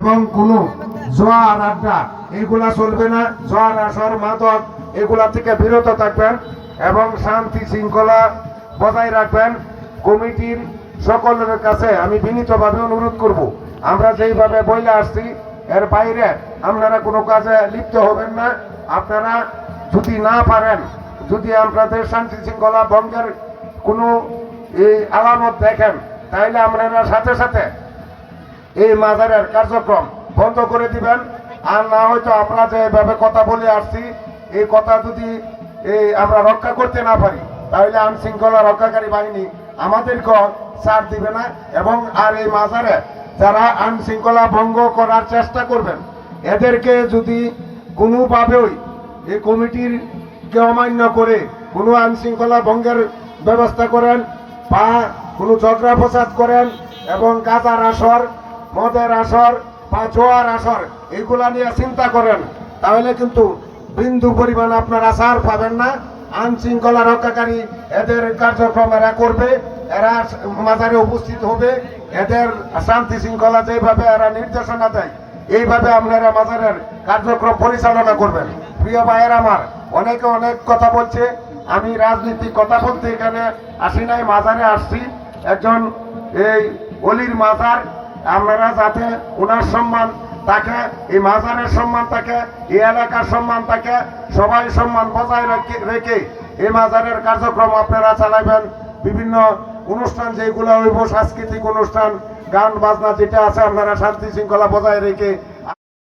এবং কোনো জোয়ার আড্ডা এগুলা চলবে না। জোয়ার আসর মাদক এগুলা থেকে বিরত থাকবেন এবং শান্তি শৃঙ্খলা বজায় রাখবেন। কমিটির সকলের কাছে আমি বিনীতভাবে অনুরোধ করব, আমরা যেইভাবে বইলে আসছি এর বাইরে আপনারা কোনো কাজে লিপ্ত হবেন না। আপনারা যদি না পারেন, যদি আপনাদের শান্তি শৃঙ্খলা ভঙ্গের কোনো আলামত দেখেন, তাহলে আপনারা সাথে সাথে এই মাজারের কার্যক্রম বন্ধ করে দিবেন। আর না হয়তো আমরা যেভাবে কথা বলে আসছি এই কথা যদি আমরা রক্ষা করতে না পারি, তাহলে আইন শৃঙ্খলা রক্ষাকারী বাহিনী আমাদেরকে ছাড় দিবে না। এবং আর এই মাজারে যারা আইন শৃঙ্খলা ভঙ্গ করার চেষ্টা করবেন, এদেরকে যদি কোনোভাবেই এই কমিটির কে অমান্য করে কোনো আইন শৃঙ্খলা ভঙ্গের ব্যবস্থা করেন বা কোনো ঝগড়া ফসাদ করেন এবং গাঁজার আসর, মদের আসর বা জোয়ার আসর এগুলা নিয়ে চিন্তা করেন, তাহলে কিন্তু বিন্দু পরিমাণ আপনারা ছাড় পাবেন না। আইন শৃঙ্খলা রক্ষাকারী এদের কার্যক্রম এরা করবে, এরা মাজারে উপস্থিত হবে, এদের শান্তি শৃঙ্খলা যেভাবে এরা নির্দেশনা দেয় এইভাবে আপনারা মাজারের কার্যক্রম পরিচালনা করবেন। প্রিয় ভাইয়ের আমার, অনেকে অনেক কথা বলছে, আমি রাজনীতিক কথা বলতে এখানে আসি নাই, মাজারে আসছি। একজন এই অলির মাজার, আপনারা যাতে ওনার সম্মান থাকে, এই মাজারের সম্মান থাকে, এই এলাকার সম্মান থাকে, সবাই সম্মান বজায় রেখে এই মাজারের কার্যক্রম আপনারা চালাবেন। বিভিন্ন অনুষ্ঠান যেগুলো হইব, সাংস্কৃতিক অনুষ্ঠান, গান বাজনা যেটা আছে, আপনারা শান্তি শৃঙ্খলা বজায় রেখে